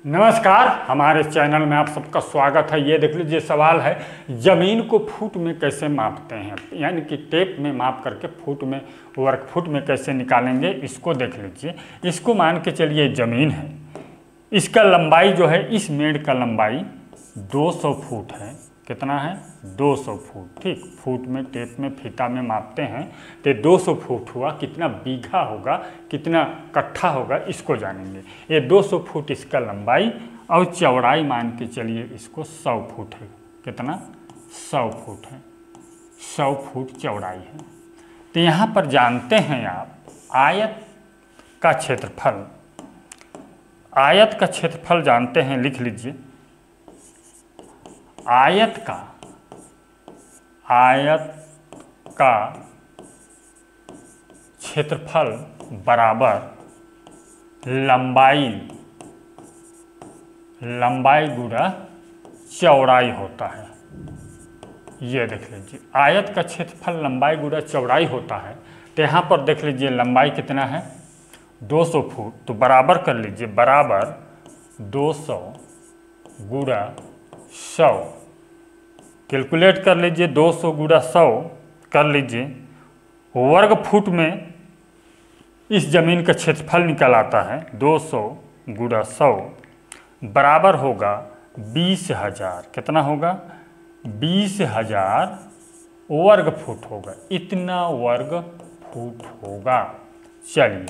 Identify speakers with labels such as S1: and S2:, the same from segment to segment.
S1: नमस्कार, हमारे चैनल में आप सबका स्वागत है। ये देख लीजिए, सवाल है ज़मीन को फुट में कैसे मापते हैं, यानी कि टेप में माप करके फुट में वर्ग फुट में कैसे निकालेंगे, इसको देख लीजिए। इसको मान के चलिए ज़मीन है, इसका लंबाई जो है, इस मेड़ का लंबाई 200 फुट है। कितना है? 200 फुट। ठीक, फुट में टेप में फीता में मापते हैं तो 200 फुट हुआ। कितना बीघा होगा, कितना कट्ठा होगा, इसको जानेंगे। ये 200 फुट इसका लंबाई और चौड़ाई मान के चलिए इसको 100 फुट है। कितना? 100 फुट है। 100 फुट चौड़ाई है। तो यहाँ पर जानते हैं आप आयत का क्षेत्रफल। आयत का क्षेत्रफल जानते हैं, लिख लीजिए। आयत का क्षेत्रफल बराबर लंबाई गुणा चौड़ाई होता है। ये देख लीजिए, आयत का क्षेत्रफल लंबाई गुणा चौड़ाई होता है। तो यहाँ पर देख लीजिए लंबाई कितना है? 200 फुट। तो बराबर कर लीजिए, बराबर 200 गुणा 100। कैलकुलेट कर लीजिए, 200 गुणा 100 कर लीजिए। वर्ग फुट में इस जमीन का क्षेत्रफल निकल आता है। 200 गुणा 100 बराबर होगा 20,000। कितना होगा? 20,000 वर्ग फुट होगा। इतना वर्ग फुट होगा। चलिए,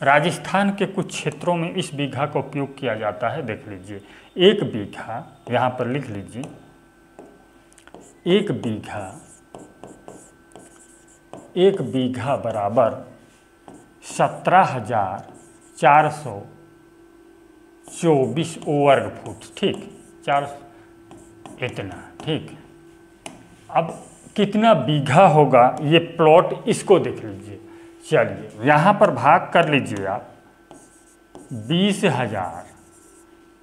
S1: राजस्थान के कुछ क्षेत्रों में इस बीघा का उपयोग किया जाता है। देख लीजिए, एक बीघा, यहाँ पर लिख लीजिए, एक बीघा बराबर 17,424 वर्ग फुट। ठीक, 400 इतना। ठीक, अब कितना बीघा होगा ये प्लॉट, इसको देख लीजिए। चलिए, यहाँ पर भाग कर लीजिए आप। 20,000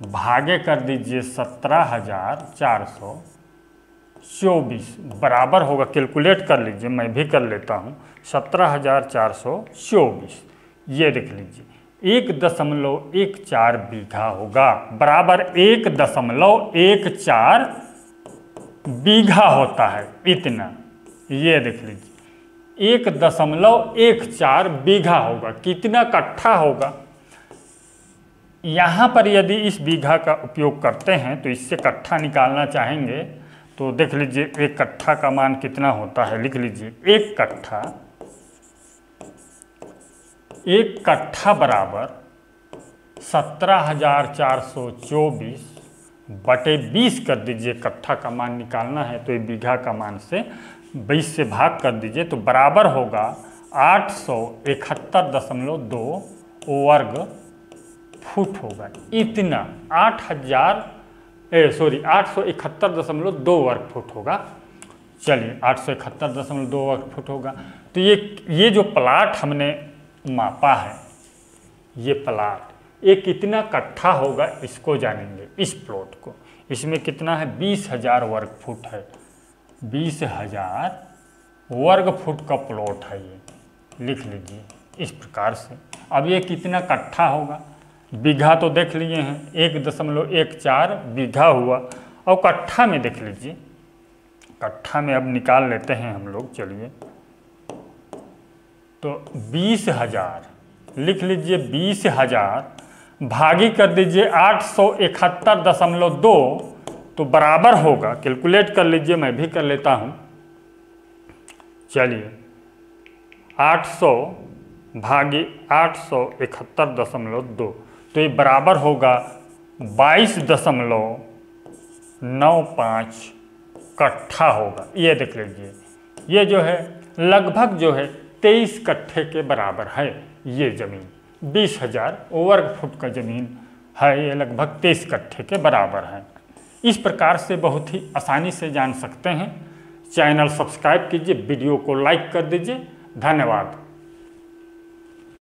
S1: भागे कर दीजिए 17,424 बराबर होगा। कैलकुलेट कर लीजिए, मैं भी कर लेता हूँ। 17,424 ये देख लीजिए 1.14 बीघा होगा। बराबर 1.14 बीघा होता है। इतना, ये देख लीजिए 1.14 बीघा होगा। कितना कट्ठा होगा? यहाँ पर यदि इस बीघा का उपयोग करते हैं तो इससे कट्ठा निकालना चाहेंगे तो देख लीजिए, एक कट्ठा का मान कितना होता है, लिख लीजिए। एक कट्ठा बराबर 17,424 बटे 20 कर दीजिए। कट्ठा का मान निकालना है तो ये बीघा का मान से 20 से भाग कर दीजिए, तो बराबर होगा 871.2 वर्ग फुट होगा। इतना 871.2 वर्ग फुट होगा। चलिए, 871.2 वर्ग फुट होगा। तो ये जो प्लाट हमने मापा है, ये प्लाट, ये कितना कट्ठा होगा, इसको जानेंगे। इस प्लॉट को, इसमें कितना है? 20,000 वर्ग फुट है। 20,000 वर्ग फुट का प्लॉट है ये, लिख लीजिए इस प्रकार से। अब ये कितना कट्ठा होगा? बीघा तो देख लिए हैं, 1.14 बीघा हुआ। और कट्ठा में देख लीजिए, कट्ठा में अब निकाल लेते हैं हम लोग। चलिए, तो 20,000 लिख लीजिए। 20,000 भागी कर दीजिए 871.2, तो बराबर होगा, कैलकुलेट कर लीजिए, मैं भी कर लेता हूँ। चलिए, 800 भागी 871.2, तो ये बराबर होगा 22.95 कट्ठा होगा। ये देख लीजिए, ये जो है लगभग जो है 23 कट्ठे के बराबर है। ये ज़मीन 20,000 वर्ग फुट का ज़मीन है, ये लगभग 23 कट्ठे के बराबर है। इस प्रकार से बहुत ही आसानी से जान सकते हैं। चैनल सब्सक्राइब कीजिए, वीडियो को लाइक कर दीजिए। धन्यवाद।